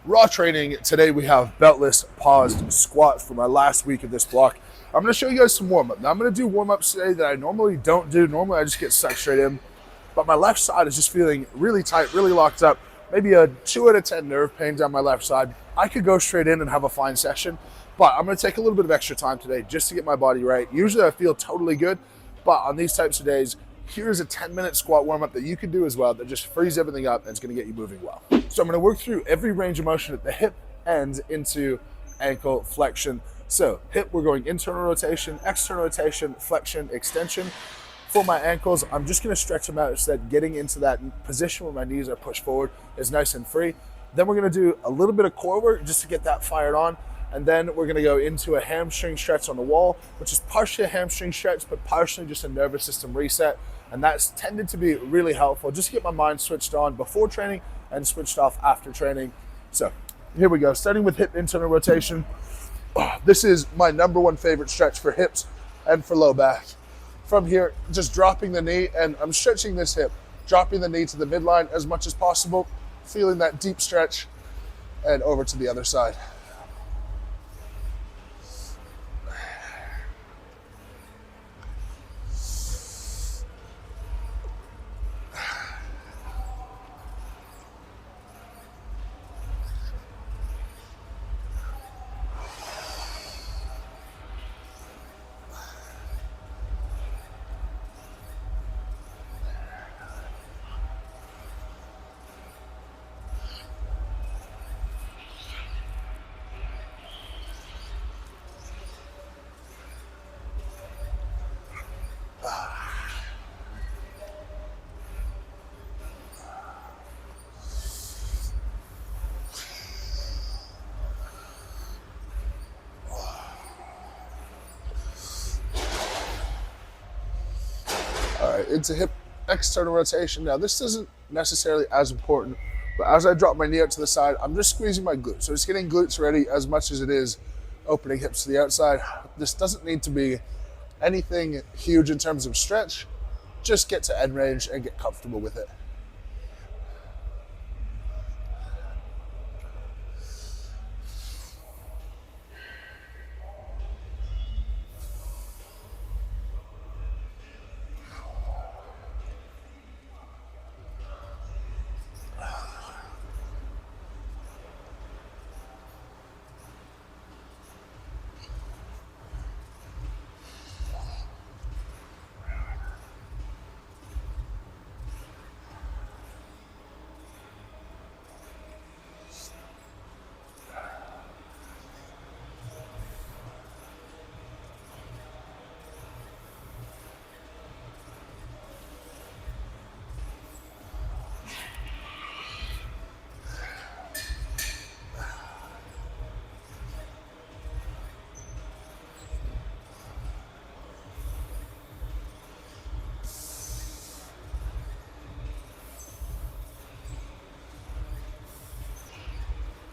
Raw training. Today we have beltless paused squats for my last week of this block. I'm going to show you guys some warm-up. Now I'm going to do warm-ups today that I normally don't do. Normally I just get stuck straight in. But my left side is just feeling really tight, really locked up. Maybe a 2 out of 10 nerve pain down my left side. I could go straight in and have a fine session, but I'm going to take a little bit of extra time today just to get my body right. Usually I feel totally good, but on these types of days, here's a 10-minute squat warm-up that you can do as well that just frees everything up and it's going to get you moving well. So I'm going to work through every range of motion at the hip and into ankle flexion. So hip, we're going internal rotation, external rotation, flexion, extension. For my ankles, I'm just going to stretch them out so that getting into that position where my knees are pushed forward is nice and free. Then we're going to do a little bit of core work just to get that fired on. And then we're going to go into a hamstring stretch on the wall, which is partially a hamstring stretch, but partially just a nervous system reset. And that's tended to be really helpful just to get my mind switched on before training and switched off after training. So here we go, starting with hip internal rotation. This is my number one favorite stretch for hips and for low back. From here, just dropping the knee, and I'm stretching this hip, dropping the knee to the midline as much as possible, feeling that deep stretch, and over to the other side. All right, into hip external rotation. Now this isn't necessarily as important, but as I drop my knee out to the side, I'm just squeezing my glutes. So it's getting glutes ready as much as it is opening hips to the outside. This doesn't need to be anything huge in terms of stretch. Just get to end range and get comfortable with it.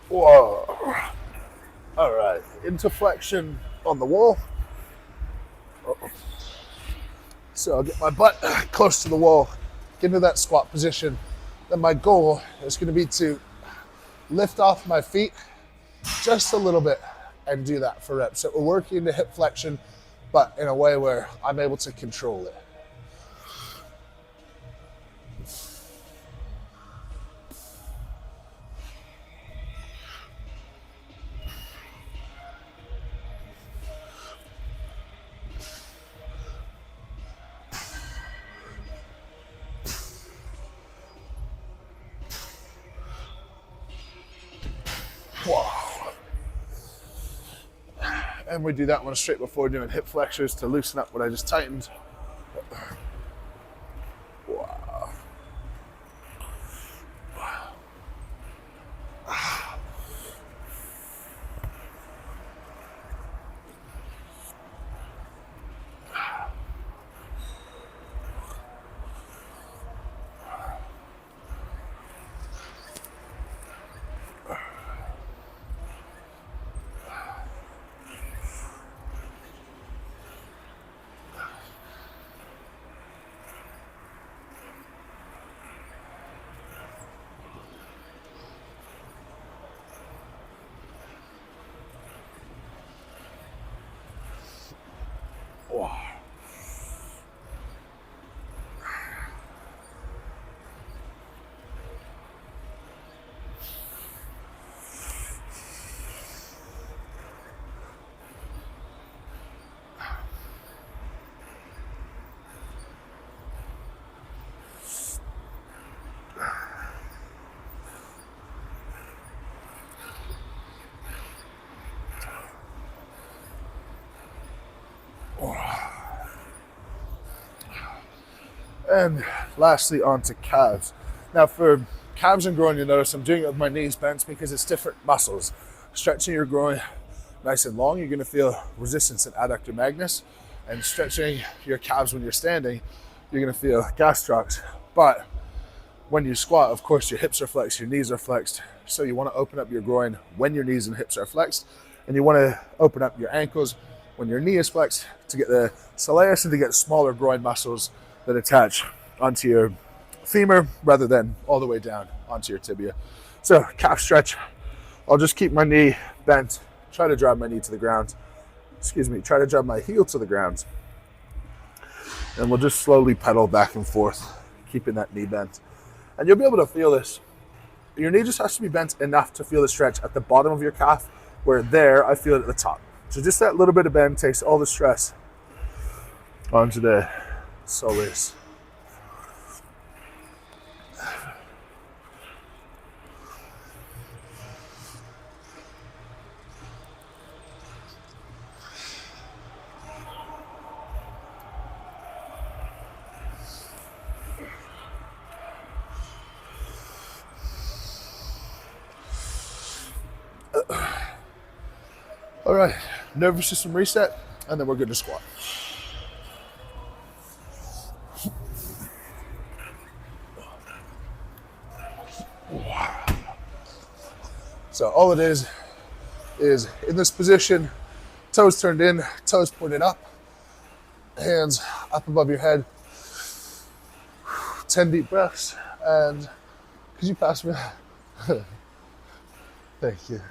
Whoa. All right, into flexion on the wall. So I'll get my butt close to the wall, get into that squat position. Then my goal is going to be to lift off my feet just a little bit and do that for reps. So we're working into hip flexion, but in a way where I'm able to control it. Wow. And we do that one straight before doing hip flexors to loosen up what I just tightened. Wow. And lastly, onto calves. Now for calves and groin, you'll notice I'm doing it with my knees bent because it's different muscles. Stretching your groin nice and long, you're gonna feel resistance and adductor magnus. And stretching your calves when you're standing, you're gonna feel gastrocs. But when you squat, of course, your hips are flexed, your knees are flexed. So you wanna open up your groin when your knees and hips are flexed. And you wanna open up your ankles when your knee is flexed to get the soleus and to get smaller groin muscles that attach onto your femur rather than all the way down onto your tibia. So calf stretch, I'll just keep my knee bent, try to drive my knee to the ground. Try to drive my heel to the ground. And we'll just slowly pedal back and forth, keeping that knee bent. And you'll be able to feel this. Your knee just has to be bent enough to feel the stretch at the bottom of your calf, where there I feel it at the top. So just that little bit of bend takes all the stress onto the soleus. All right, nervous system reset, and then we're good to squat. So all it is in this position, toes turned in, toes pointed up, hands up above your head, 10 deep breaths, and could you pass me? Thank you.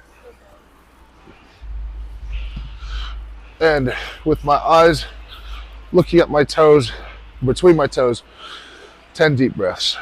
And with my eyes looking at my toes, between my toes, 10 deep breaths.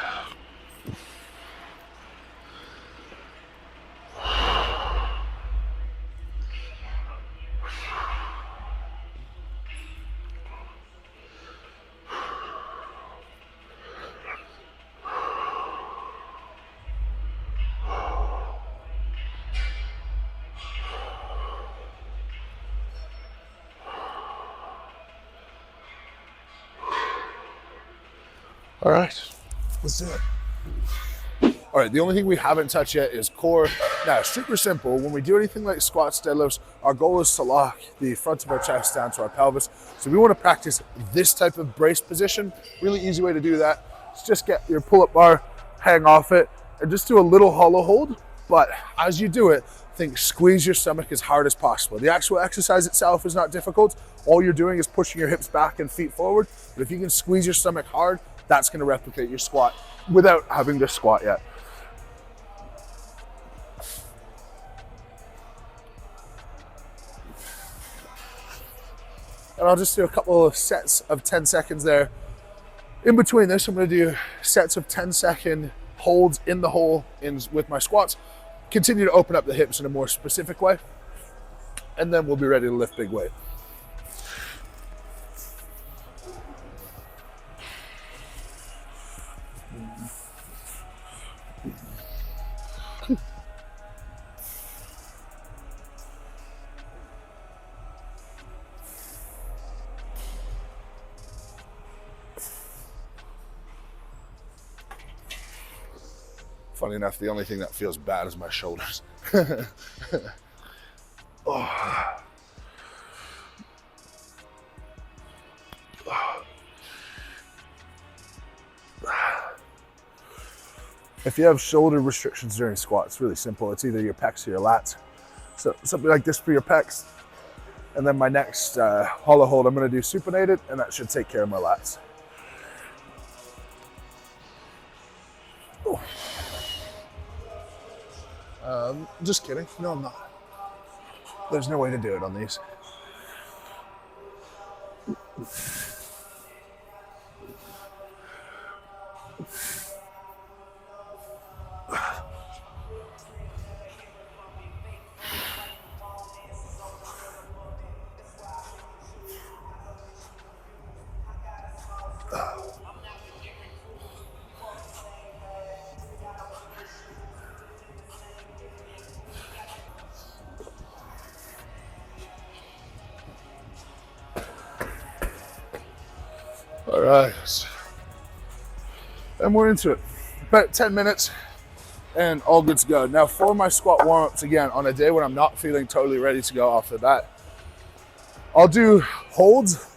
All right, let's do it. All right, the only thing we haven't touched yet is core. Now, super simple. When we do anything like squats, deadlifts, our goal is to lock the front of our chest down to our pelvis. So we want to practice this type of brace position. Really easy way to do that is just get your pull-up bar, hang off it, and just do a little hollow hold. But as you do it, squeeze your stomach as hard as possible. The actual exercise itself is not difficult. All you're doing is pushing your hips back and feet forward. But if you can squeeze your stomach hard, that's going to replicate your squat without having to squat yet. And I'll just do a couple of sets of 10 seconds there. In between this, I'm going to do sets of 10-second holds in the hole with my squats. Continue to open up the hips in a more specific way. And then we'll be ready to lift big weight. Funny enough, the only thing that feels bad is my shoulders. Oh. If you have shoulder restrictions during squat, it's really simple. It's either your pecs or your lats. So something like this for your pecs. And then my next hollow hold, I'm gonna do supinated, and that should take care of my lats. Oh. Just kidding. No, I'm not. There's no way to do it on these. All right. And we're into it. About 10 minutes and all good to go. Now for my squat warm-ups, again, on a day when I'm not feeling totally ready to go off the bat, I'll do holds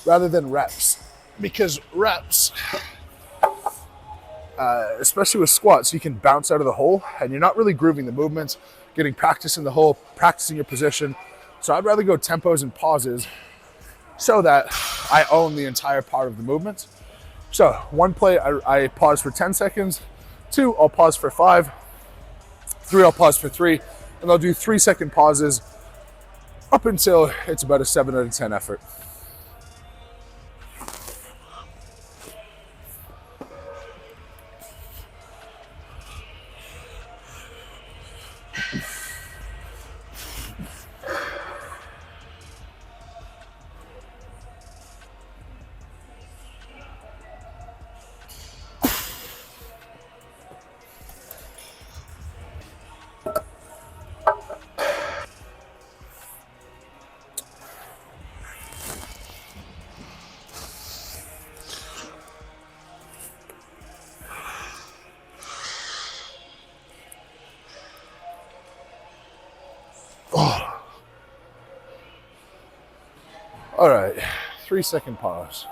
rather than reps, because reps, especially with squats, you can bounce out of the hole and you're not really grooving the movements, getting practice in the hole, practicing your position. So I'd rather go tempos and pauses so that I own the entire part of the movement. So one play, I pause for 10 seconds, 2, I'll pause for 5, 3, I'll pause for 3, and I'll do 3-second pauses up until it's about a 7 out of 10 effort. All right, 3-second pause.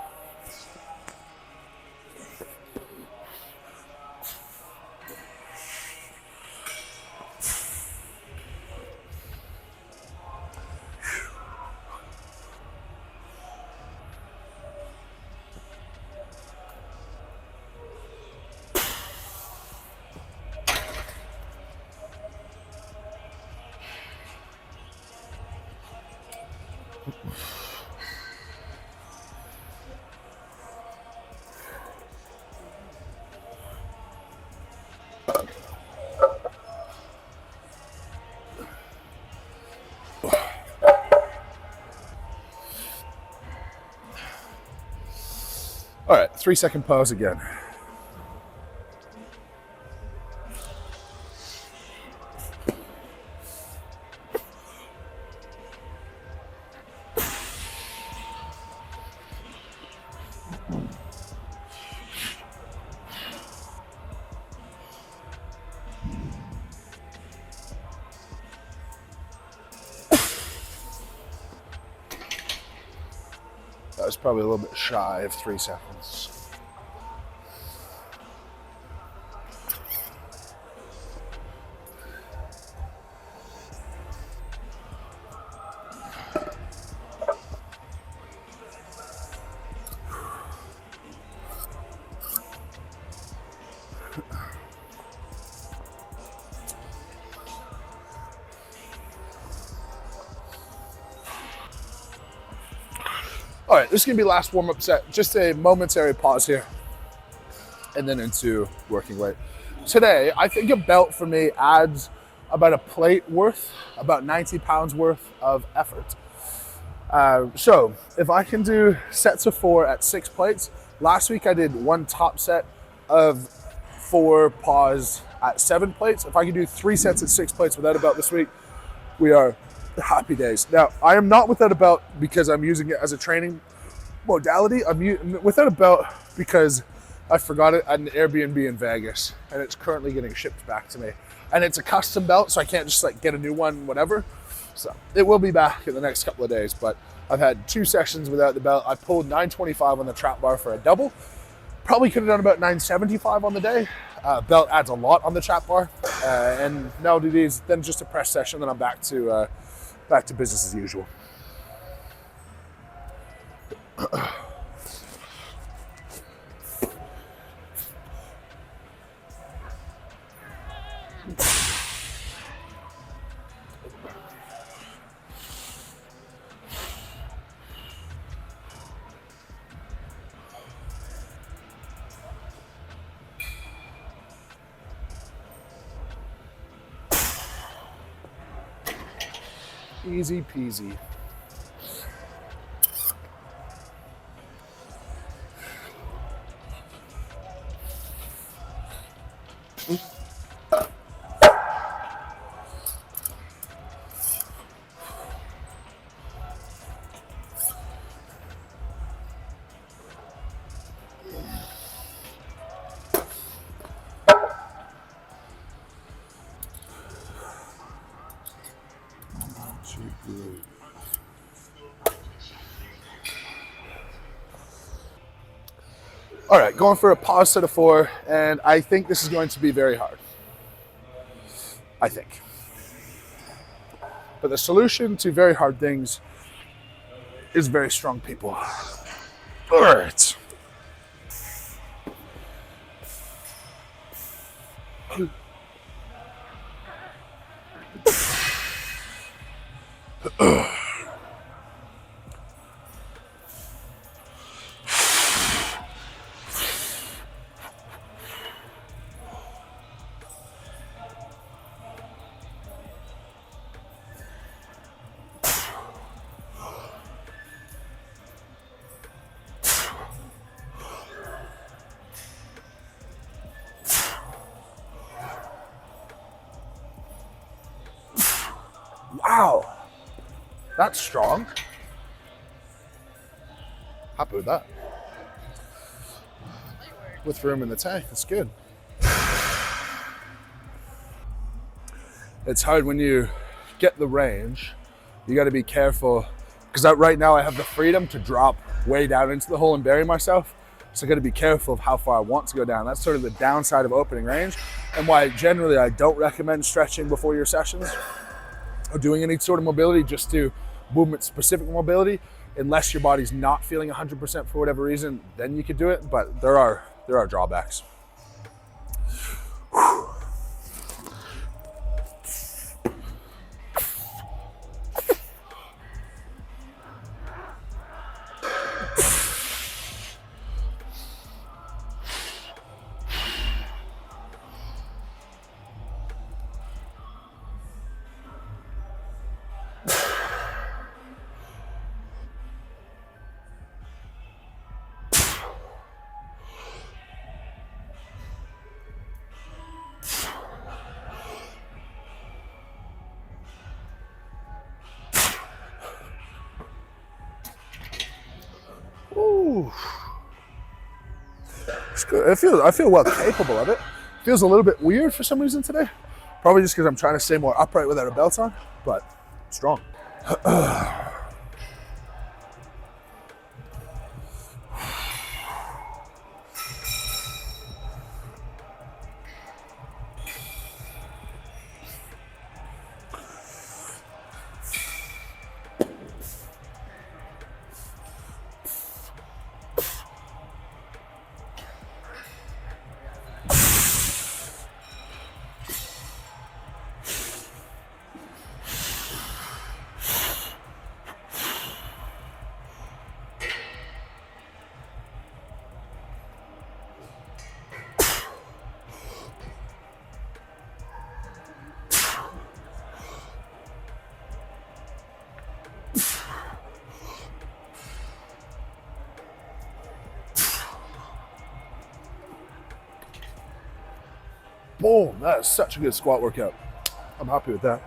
All right, 3-second pause again. That was probably a little bit shy of 3 seconds. All right, this is gonna be last warm-up set. Just a momentary pause here and then into working weight. Today, I think a belt for me adds about a plate worth, about 90 pounds worth of effort. So if I can do sets of 4 at 6 plates, last week I did one top set of 4 pause at 7 plates. If I can do 3 sets at 6 plates without a belt this week, we are happy days. Now, I am not without a belt because I'm using it as a training modality. I'm without a belt because I forgot it at an Airbnb in Vegas and it's currently getting shipped back to me. And it's a custom belt, so I can't just like get a new one, whatever. So it will be back in the next couple of days, but I've had 2 sessions without the belt. I pulled 925 on the trap bar for a double. Probably could have done about 975 on the day. Belt adds a lot on the trap bar. And now I'll do these, then just a press session, then I'm back to business as usual. Easy peasy. All right, going for a pause set of 4, and I think this is going to be very hard. I think. But the solution to very hard things is very strong people. All right. Wow, that's strong. Happy with that. With room in the tank, that's good. It's hard when you get the range. You got to be careful because right now I have the freedom to drop way down into the hole and bury myself. So I got to be careful of how far I want to go down. That's sort of the downside of opening range, and why generally I don't recommend stretching before your sessions or doing any sort of mobility. Just do movement specific mobility unless your body's not feeling 100% for whatever reason, then you could do it, but there are drawbacks. Ooh. It's good. I feel well capable of it. Feels a little bit weird for some reason today. Probably just because I'm trying to stay more upright without a belt on, but strong. Boom, that is such a good squat workout. I'm happy with that.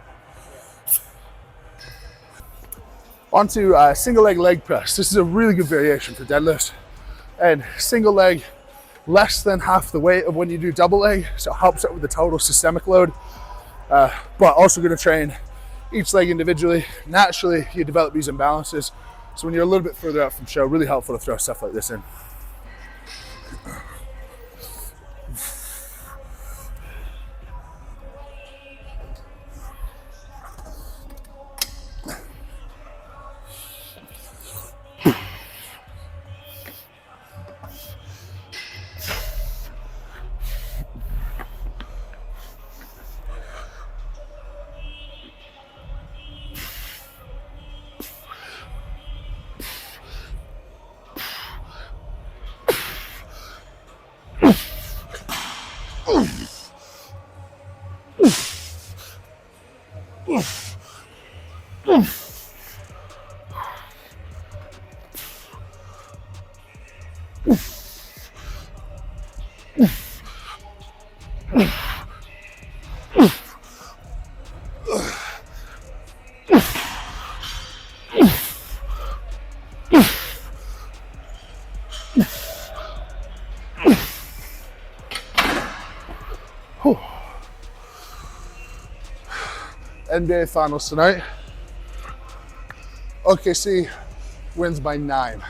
On to single leg press. This is a really good variation for deadlifts. And single leg, less than half the weight of when you do double leg, so it helps out with the total systemic load. But also gonna train each leg individually. Naturally, you develop these imbalances. So when you're a little bit further out from show, really helpful to throw stuff like this in. NBA finals tonight. OKC wins by 9.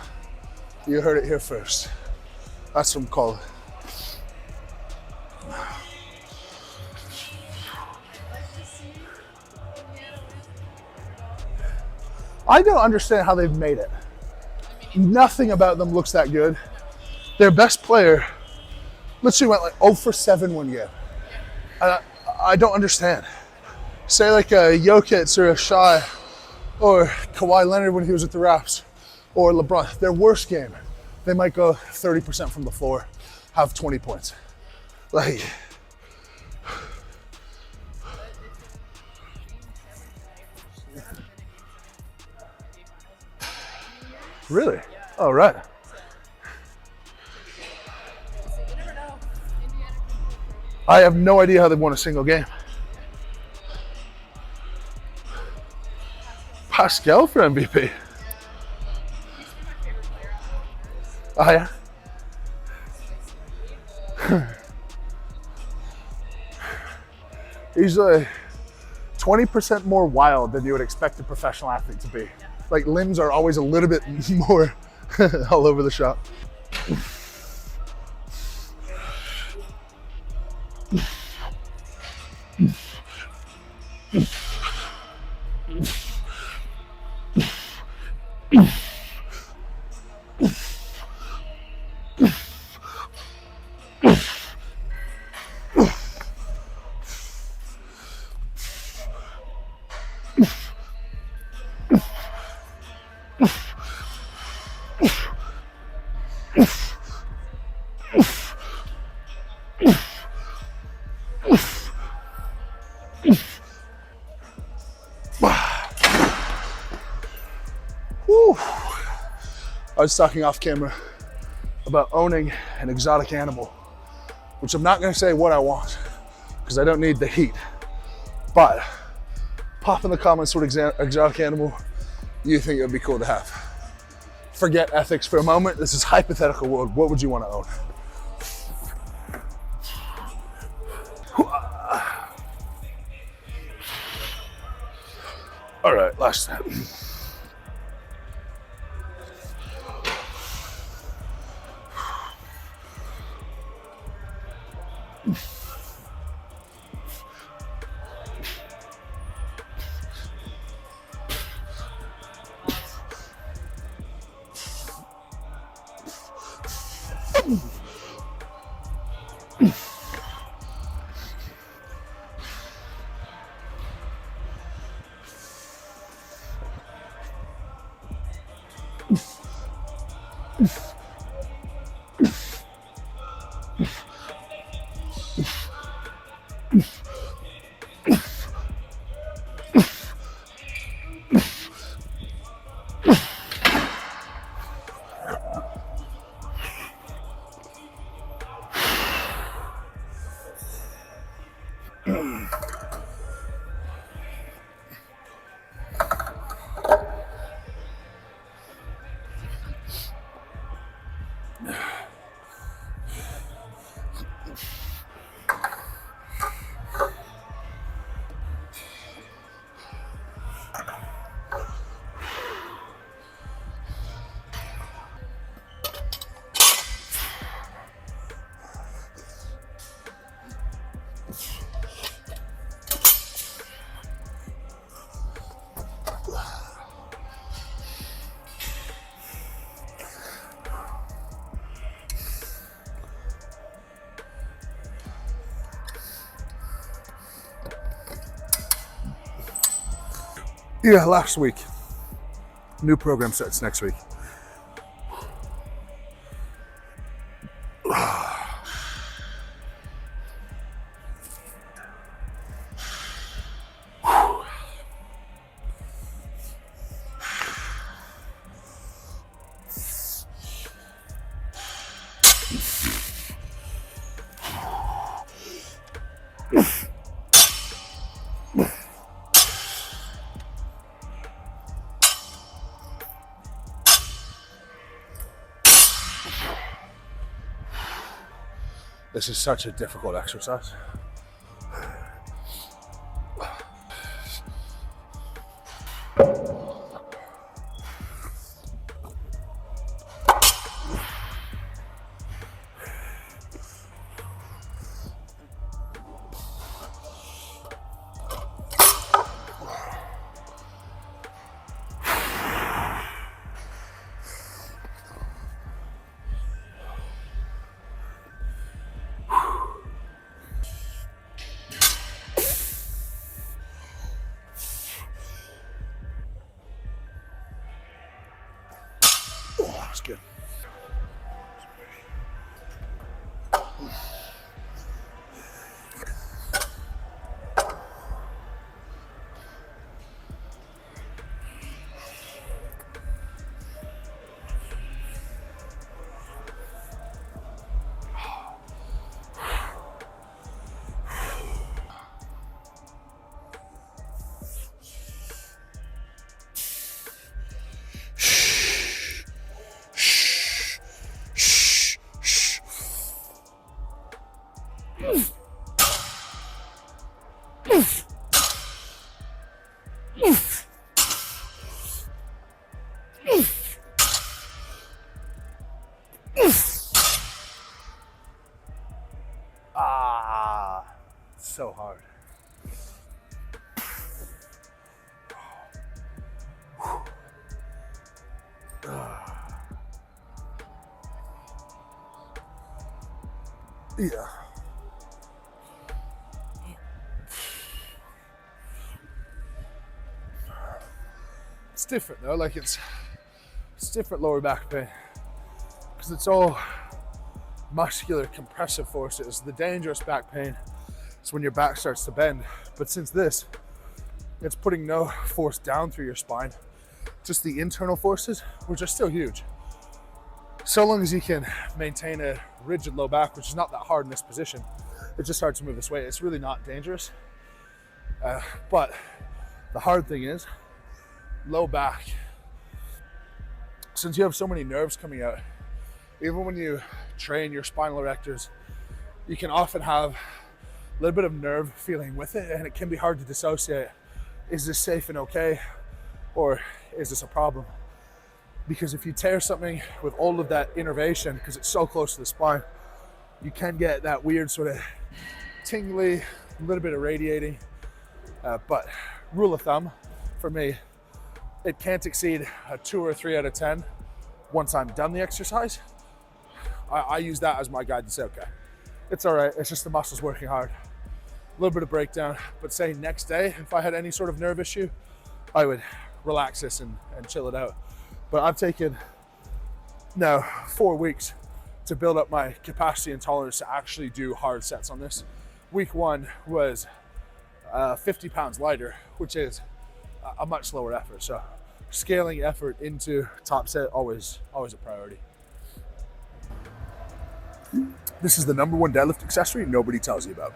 You heard it here first. That's from Cole. I don't understand how they've made it. Nothing about them looks that good. Their best player literally went like 0 for 7 one game. I don't understand. Say like a Jokic or a Shai or Kawhi Leonard when he was at the Raps or LeBron. Their worst game, they might go 30% from the floor, have 20 points. Like, really? Oh, right. I have no idea how they've won a single game. Pascal for MVP. Oh, yeah? He's like 20% more wild than you would expect a professional athlete to be. Like, limbs are always a little bit more all over the shop. I was talking off camera about owning an exotic animal, which I'm not gonna say what I want because I don't need the heat, but pop in the comments what exotic animal you think it would be cool to have. Forget ethics for a moment. This is hypothetical world. What would you want to own? All right, last step. Yeah, last week. New program starts next week. This is such a difficult exercise. That's good. Ah, so hard. Yeah. It's different though, like it's different lower back pain because it's all muscular compressive forces. The dangerous back pain is when your back starts to bend, but since this, it's putting no force down through your spine, just the internal forces, which are still huge. So long as you can maintain a rigid low back, which is not that hard in this position, it's just hard to move this weight. It's really not dangerous. But the hard thing is low back. Since you have so many nerves coming out, even when you train your spinal erectors, you can often have a little bit of nerve feeling with it, and it can be hard to dissociate. Is this safe and okay, or is this a problem? Because if you tear something with all of that innervation, because it's so close to the spine, you can get that weird sort of tingly, a little bit of radiating. But rule of thumb for me, it can't exceed a 2 or 3 out of 10 once I'm done the exercise. I use that as my guide to say, okay, it's all right, it's just the muscles working hard. A little bit of breakdown, but say next day, if I had any sort of nerve issue, I would relax this and chill it out. But I've taken now 4 weeks to build up my capacity and tolerance to actually do hard sets on this. Week 1 was 50 pounds lighter, which is a much lower effort. So scaling effort into top set, always a priority. This is the #1 deadlift accessory nobody tells you about.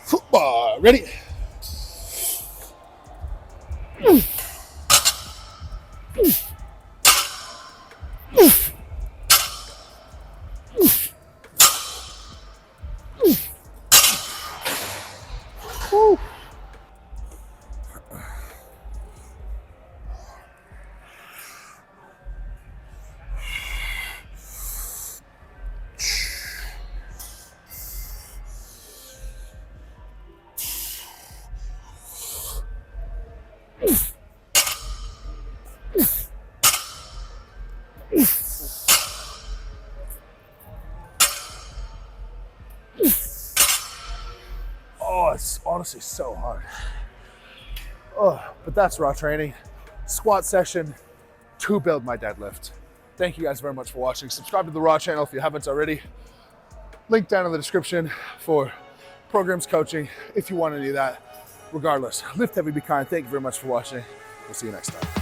Football, ready? Oh, it's honestly so hard. Oh, but that's raw training. Squat session to build my deadlift. Thank you guys very much for watching. Subscribe to the Raw channel if you haven't already. Link down in the description for programs, coaching, if you want any of that. Regardless, lift heavy, be kind. Thank you very much for watching. We'll see you next time.